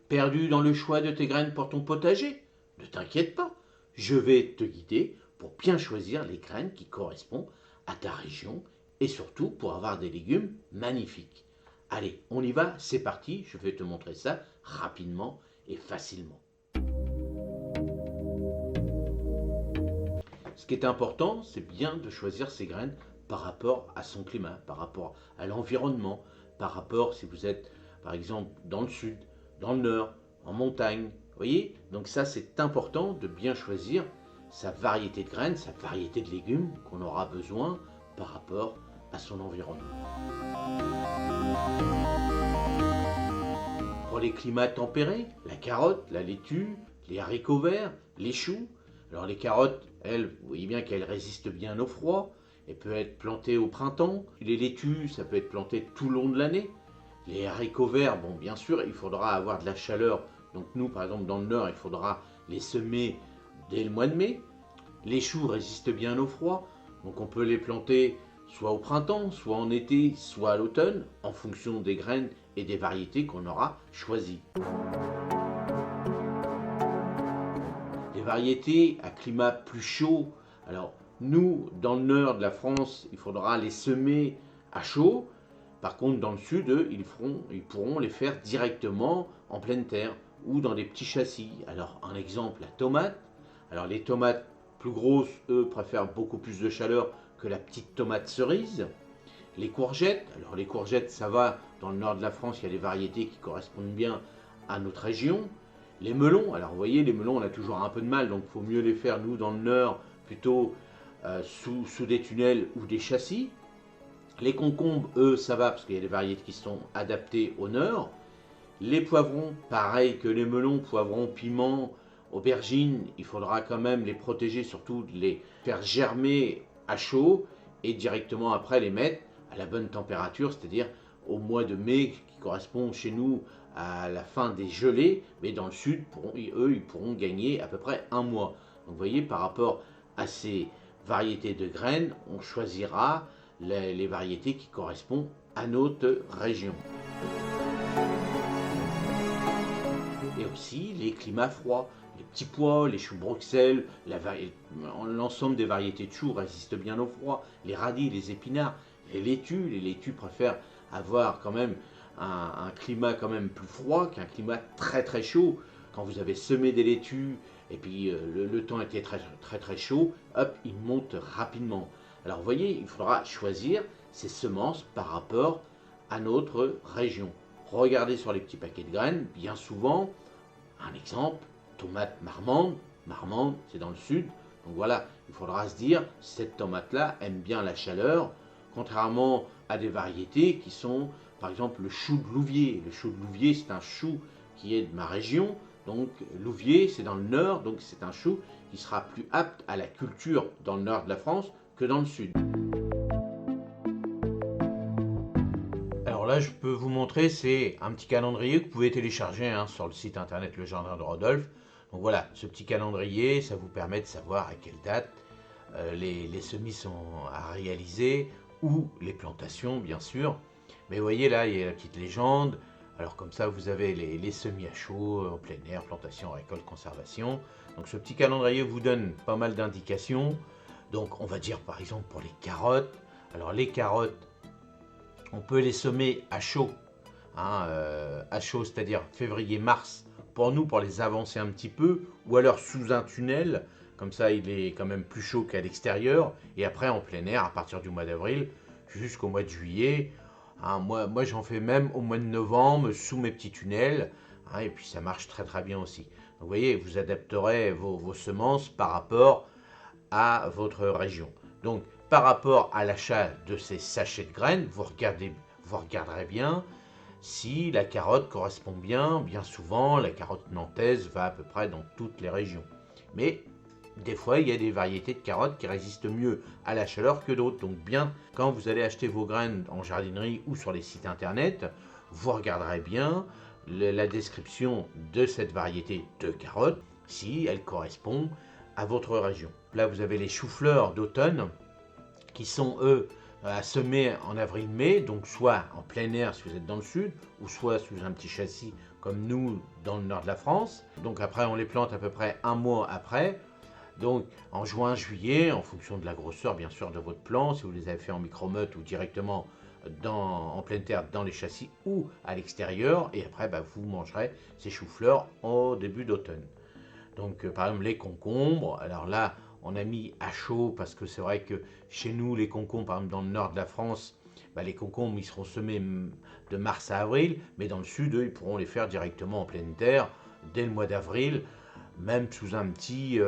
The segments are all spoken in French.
Perdu dans le choix de tes graines pour ton potager? Ne t'inquiète pas, je vais te guider pour bien choisir les graines qui correspondent à ta région et surtout pour avoir des légumes magnifiques. Allez, on y va, c'est parti, je vais te montrer ça rapidement et facilement. Ce qui est important, c'est bien de choisir ces graines par rapport à son climat, par rapport à l'environnement, par rapport si vous êtes par exemple dans le sud, dans le nord, en montagne. Vous voyez? Donc ça, c'est important de bien choisir sa variété de graines, sa variété de légumes qu'on aura besoin par rapport à son environnement. Pour les climats tempérés, la carotte, la laitue, les haricots verts, les choux. Alors les carottes, elles, vous voyez bien qu'elles résistent bien au froid. Elles peuvent être plantées au printemps. Les laitues, ça peut être planté tout le long de l'année. Les haricots verts, bon, bien sûr, il faudra avoir de la chaleur. Donc nous, par exemple, dans le nord, il faudra les semer dès le mois de mai. Les choux résistent bien au froid. Donc on peut les planter soit au printemps, soit en été, soit à l'automne, en fonction des graines et des variétés qu'on aura choisies. Les variétés à climat plus chaud, alors nous, dans le nord de la France, il faudra les semer à chaud. Par contre, dans le sud, eux, ils pourront les faire directement en pleine terre ou dans des petits châssis. Alors, un exemple, la tomate. Alors, les tomates plus grosses, eux, préfèrent beaucoup plus de chaleur que la petite tomate cerise. Les courgettes, alors les courgettes, ça va, dans le nord de la France, il y a des variétés qui correspondent bien à notre région. Les melons, alors vous voyez, les melons, on a toujours un peu de mal, donc il faut mieux les faire, nous, dans le nord, plutôt sous des tunnels ou des châssis. Les concombres, eux, ça va, parce qu'il y a des variétés qui sont adaptées au nord. Les poivrons, pareil que les melons, poivrons, piments, aubergines, il faudra quand même les protéger, surtout de les faire germer à chaud et directement après les mettre à la bonne température, c'est-à-dire au mois de mai qui correspond chez nous à la fin des gelées, mais dans le sud, eux, ils pourront gagner à peu près un mois. Donc vous voyez, par rapport à ces variétés de graines, on choisira les variétés qui correspondent à notre région. Et aussi les climats froids. Les petits pois, les choux Bruxelles, l'ensemble des variétés de choux résistent bien au froid. Les radis, les épinards, les laitues préfèrent avoir quand même un climat quand même plus froid qu'un climat très très chaud. Quand vous avez semé des laitues et puis le temps était très chaud, hop, ils montent rapidement. Alors vous voyez, il faudra choisir ces semences par rapport à notre région. Regardez sur les petits paquets de graines, bien souvent, un exemple, tomate marmande, c'est dans le sud, donc voilà, il faudra se dire, cette tomate-là aime bien la chaleur, contrairement à des variétés qui sont, par exemple, le chou de Louviers. Le chou de Louviers, c'est un chou qui est de ma région, donc Louviers, c'est dans le nord, donc c'est un chou qui sera plus apte à la culture dans le nord de la France que dans le sud. Alors là, je peux vous montrer, c'est un petit calendrier que vous pouvez télécharger sur le site internet Le Jardin de Rodolphe. Donc voilà, ce petit calendrier, ça vous permet de savoir à quelle date les semis sont à réaliser ou les plantations, bien sûr. Mais vous voyez là, il y a la petite légende. Alors comme ça, vous avez les semis à chaud, en plein air, plantation, récolte, conservation. Donc ce petit calendrier vous donne pas mal d'indications. Donc on va dire par exemple pour les carottes. Alors les carottes, on peut les semer à chaud. À chaud, c'est-à-dire février-mars, pour nous, pour les avancer un petit peu, ou alors sous un tunnel, comme ça il est quand même plus chaud qu'à l'extérieur, et après en plein air à partir du mois d'avril jusqu'au mois de juillet. Moi j'en fais même au mois de novembre sous mes petits tunnels, et puis ça marche très très bien aussi. Donc vous voyez, vous adapterez vos semences par rapport à votre région. Donc par rapport à l'achat de ces sachets de graines, vous regarderez bien si la carotte correspond bien. Bien souvent, la carotte nantaise va à peu près dans toutes les régions. Mais des fois, il y a des variétés de carottes qui résistent mieux à la chaleur que d'autres. Donc bien, quand vous allez acheter vos graines en jardinerie ou sur les sites internet, vous regarderez bien la description de cette variété de carottes, si elle correspond à votre région. Là, vous avez les choux-fleurs d'automne qui sont, eux, à semer en avril-mai, donc soit en plein air si vous êtes dans le sud, ou soit sous un petit châssis comme nous dans le nord de la France. Donc après, on les plante à peu près un mois après. Donc en juin, juillet, en fonction de la grosseur bien sûr de votre plant, si vous les avez fait en micromeute ou directement en pleine terre dans les châssis ou à l'extérieur, et après vous mangerez ces choux-fleurs au début d'automne. Donc par exemple les concombres, alors là on a mis à chaud parce que c'est vrai que chez nous les concombres, par exemple dans le nord de la France, les concombres ils seront semés de mars à avril, mais dans le sud eux, ils pourront les faire directement en pleine terre dès le mois d'avril, même sous un petit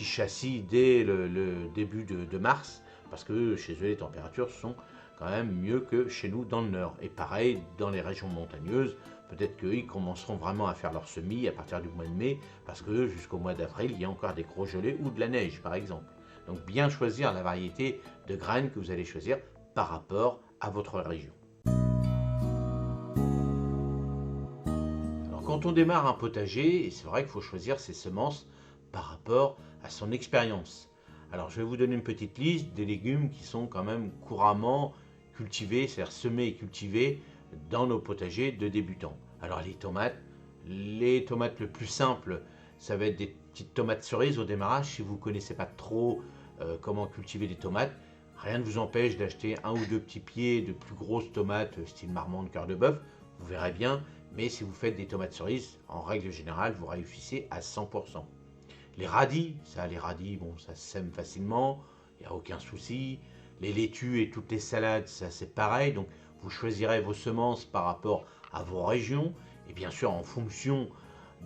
châssis dès le début de mars, parce que chez eux les températures sont quand même mieux que chez nous dans le nord. Et pareil, dans les régions montagneuses, peut-être qu'ils commenceront vraiment à faire leur semis à partir du mois de mai, parce que jusqu'au mois d'avril, il y a encore des gros gelées ou de la neige, par exemple. Donc bien choisir la variété de graines que vous allez choisir par rapport à votre région. Alors quand on démarre un potager, c'est vrai qu'il faut choisir ses semences par rapport à son expérience. Alors je vais vous donner une petite liste des légumes qui sont quand même couramment cultivés, c'est-à-dire semés et cultivés dans nos potagers de débutants. Alors les tomates le plus simple, ça va être des petites tomates cerises au démarrage. Si vous ne connaissez pas trop comment cultiver des tomates, rien ne vous empêche d'acheter un ou deux petits pieds de plus grosses tomates style marmande, cœur de bœuf, vous verrez bien. Mais si vous faites des tomates cerises, en règle générale, vous réussissez à 100%. Les radis, bon, ça se sème facilement, il n'y a aucun souci. Les laitues et toutes les salades, ça c'est pareil. Donc vous choisirez vos semences par rapport à vos régions et bien sûr en fonction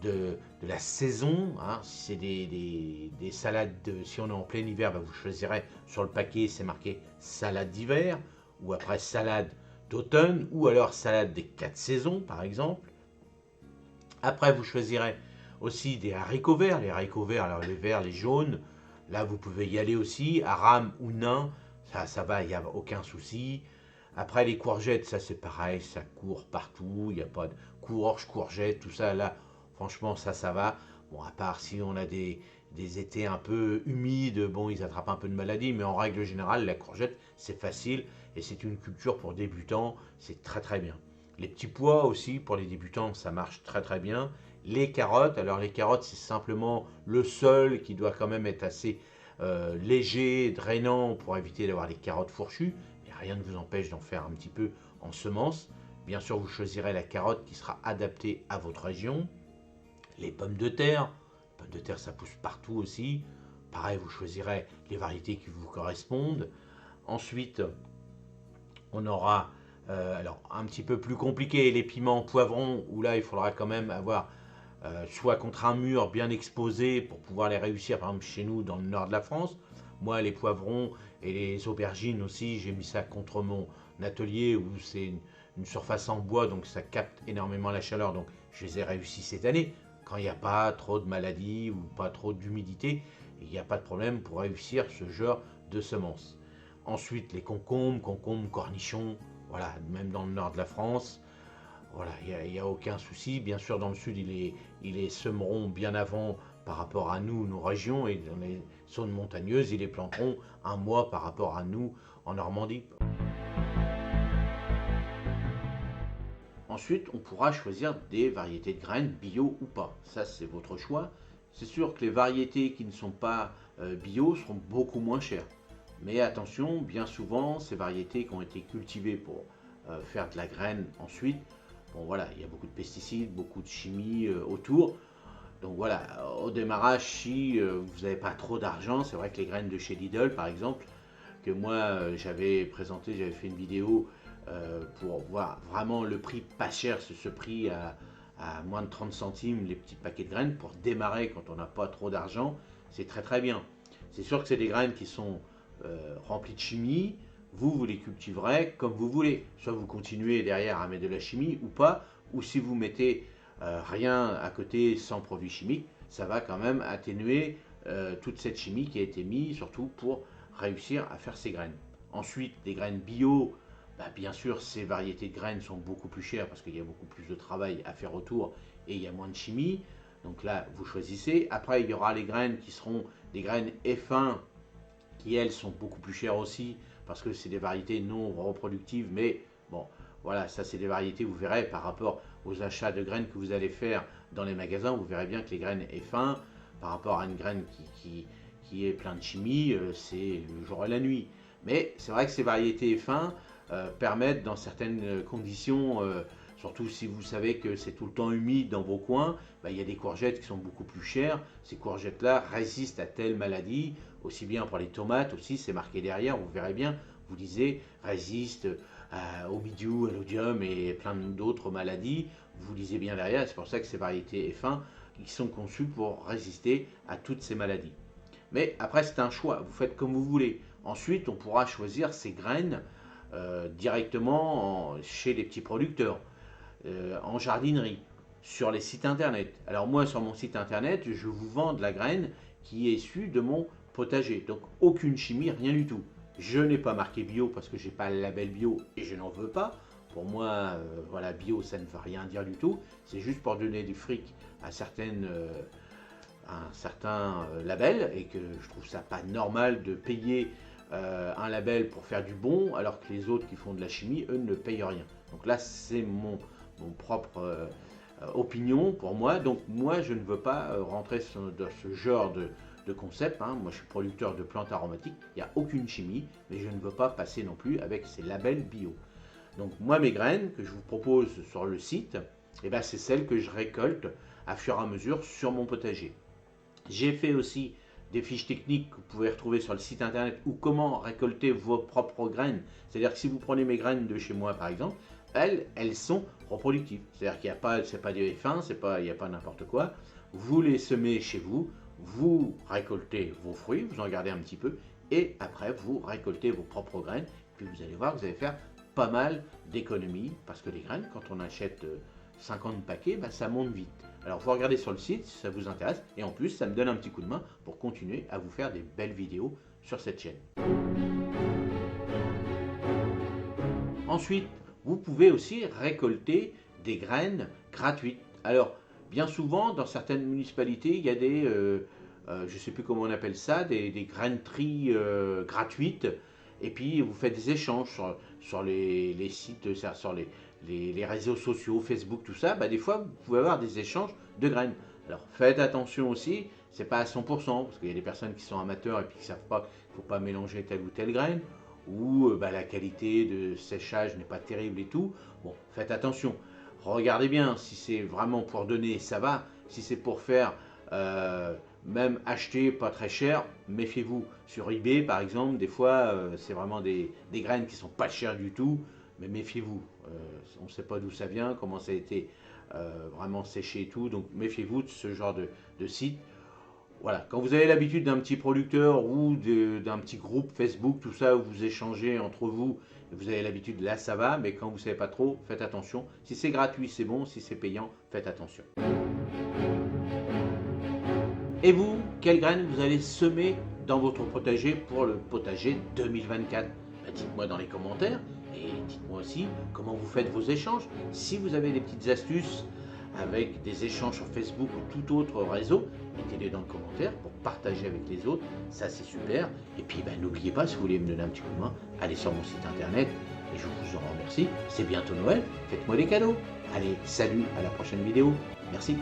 de la saison. Si c'est des salades, si on est en plein hiver, vous choisirez sur le paquet, c'est marqué salade d'hiver ou après salade d'automne ou alors salade des 4 saisons par exemple. Après vous choisirez aussi des haricots verts, les haricots verts, alors les verts, les jaunes, là vous pouvez y aller aussi, à rame ou nain, ça va, il n'y a aucun souci. Après les courgettes, ça c'est pareil, ça court partout, il n'y a pas de courge, courgette, tout ça là, franchement ça va. Bon, à part si on a des étés un peu humides, bon ils attrapent un peu de maladie, mais en règle générale la courgette c'est facile et c'est une culture pour débutants, c'est très très bien. Les petits pois aussi pour les débutants ça marche très très bien. Les carottes, alors les carottes c'est simplement le sol qui doit quand même être assez léger, drainant pour éviter d'avoir les carottes fourchues, mais rien ne vous empêche d'en faire un petit peu en semences. Bien sûr vous choisirez la carotte qui sera adaptée à votre région. Les pommes de terre ça pousse partout aussi. Pareil, vous choisirez les variétés qui vous correspondent. Ensuite, on aura, alors un petit peu plus compliqué, les piments poivrons, où là il faudra quand même avoir soit contre un mur bien exposé pour pouvoir les réussir, par exemple chez nous dans le nord de la France. Moi, les poivrons et les aubergines aussi, j'ai mis ça contre mon atelier où c'est une surface en bois, donc ça capte énormément la chaleur, donc je les ai réussis cette année. Quand il n'y a pas trop de maladies ou pas trop d'humidité, il n'y a pas de problème pour réussir ce genre de semences. Ensuite, les concombres, cornichons, voilà, même dans le nord de la France, voilà, il n'y a aucun souci. Bien sûr, dans le sud, ils les semeront bien avant par rapport à nous, nos régions, et dans les zones montagneuses, ils les planteront un mois par rapport à nous en Normandie. Ensuite, on pourra choisir des variétés de graines bio ou pas. Ça, c'est votre choix. C'est sûr que les variétés qui ne sont pas bio seront beaucoup moins chères. Mais attention, bien souvent, ces variétés qui ont été cultivées pour faire de la graine ensuite, bon voilà, il y a beaucoup de pesticides, beaucoup de chimie autour. Donc voilà, au démarrage, si vous n'avez pas trop d'argent, c'est vrai que les graines de chez Lidl, par exemple, que moi j'avais présenté, j'avais fait une vidéo pour voir vraiment le prix pas cher, c'est ce prix à moins de 30 centimes, les petits paquets de graines, pour démarrer quand on n'a pas trop d'argent, c'est très très bien. C'est sûr que c'est des graines qui sont remplies de chimie, vous les cultiverez comme vous voulez. Soit vous continuez derrière à mettre de la chimie ou pas, ou si vous mettez rien à côté sans produits chimiques, ça va quand même atténuer toute cette chimie qui a été mise, surtout pour réussir à faire ces graines. Ensuite, des graines bio, bien sûr, ces variétés de graines sont beaucoup plus chères parce qu'il y a beaucoup plus de travail à faire autour et il y a moins de chimie. Donc là, vous choisissez. Après, il y aura les graines qui seront des graines F1 qui, elles, sont beaucoup plus chères aussi parce que c'est des variétés non reproductives. Mais bon, voilà, ça, c'est des variétés, vous verrez, par rapport aux achats de graines que vous allez faire dans les magasins, vous verrez bien que les graines F1, par rapport à une graine qui est plein de chimie, c'est le jour et la nuit. Mais c'est vrai que ces variétés F1 permettent dans certaines conditions, surtout si vous savez que c'est tout le temps humide dans vos coins, il y a des courgettes qui sont beaucoup plus chères. Ces courgettes-là résistent à telle maladie, aussi bien pour les tomates aussi, c'est marqué derrière, vous verrez bien, vous lisez, résiste au mildiou, à l'oïdium et plein d'autres maladies. Vous lisez bien derrière, c'est pour ça que ces variétés F1 qui sont conçues pour résister à toutes ces maladies. Mais après, c'est un choix, vous faites comme vous voulez. Ensuite, on pourra choisir ces graines directement chez les petits producteurs, en jardinerie, sur les sites internet. Alors moi, sur mon site internet, je vous vends de la graine qui est issue de mon potager. Donc aucune chimie, rien du tout. Je n'ai pas marqué bio parce que je n'ai pas le label bio et je n'en veux pas. Pour moi, voilà, bio, ça ne veut rien dire du tout. C'est juste pour donner du fric à un certain label et que je trouve ça pas normal de payer un label pour faire du bon alors que les autres qui font de la chimie, eux, ne payent rien. Donc là, c'est mon propre opinion pour moi. Donc moi, je ne veux pas rentrer dans ce genre de concept. Moi, je suis producteur de plantes aromatiques. Il n'y a aucune chimie, mais je ne veux pas passer non plus avec ces labels bio. Donc moi, mes graines que je vous propose sur le site, c'est celles que je récolte à fur et à mesure sur mon potager. J'ai fait aussi des fiches techniques que vous pouvez retrouver sur le site internet ou comment récolter vos propres graines. C'est-à-dire que si vous prenez mes graines de chez moi par exemple, elles sont reproductives. C'est-à-dire qu'il n'y a pas, c'est pas du F1, il n'y a pas n'importe quoi. Vous les semez chez vous, vous récoltez vos fruits, vous en gardez un petit peu et après vous récoltez vos propres graines. Puis vous allez voir que vous allez faire pas mal d'économies parce que les graines, quand on achète 50 paquets, ça monte vite. Alors vous regardez sur le site si ça vous intéresse et en plus ça me donne un petit coup de main pour continuer à vous faire des belles vidéos sur cette chaîne. Ensuite, vous pouvez aussi récolter des graines gratuites. Alors bien souvent dans certaines municipalités il y a des, je ne sais plus comment on appelle ça, des graineries gratuites et puis vous faites des échanges sur les sites, sur les réseaux sociaux, Facebook, tout ça, des fois vous pouvez avoir des échanges de graines. Alors faites attention aussi, c'est pas à 100%, parce qu'il y a des personnes qui sont amateurs et puis qui ne savent pas qu'il ne faut pas mélanger telle ou telle graine, ou la qualité de séchage n'est pas terrible et tout. Bon, faites attention. Regardez bien, si c'est vraiment pour donner, ça va. Si c'est pour faire, même acheter pas très cher, méfiez-vous. Sur eBay par exemple, des fois, c'est vraiment des graines qui sont pas chères du tout. Mais méfiez-vous, on ne sait pas d'où ça vient, comment ça a été vraiment séché et tout, donc méfiez-vous de ce genre de site. Voilà, quand vous avez l'habitude d'un petit producteur ou d'un petit groupe Facebook, tout ça, où vous échangez entre vous, et vous avez l'habitude, là ça va, mais quand vous ne savez pas trop, faites attention. Si c'est gratuit, c'est bon, si c'est payant, faites attention. Et vous, quelles graines vous allez semer dans votre potager pour le potager 2024 ? Dites-moi dans les commentaires. Et dites-moi aussi comment vous faites vos échanges. Si vous avez des petites astuces avec des échanges sur Facebook ou tout autre réseau, mettez-les dans le commentaire pour partager avec les autres. Ça, c'est super. Et puis, n'oubliez pas, si vous voulez me donner un petit coup de main, allez sur mon site internet et je vous en remercie. C'est bientôt Noël. Faites-moi des cadeaux. Allez, salut, à la prochaine vidéo. Merci.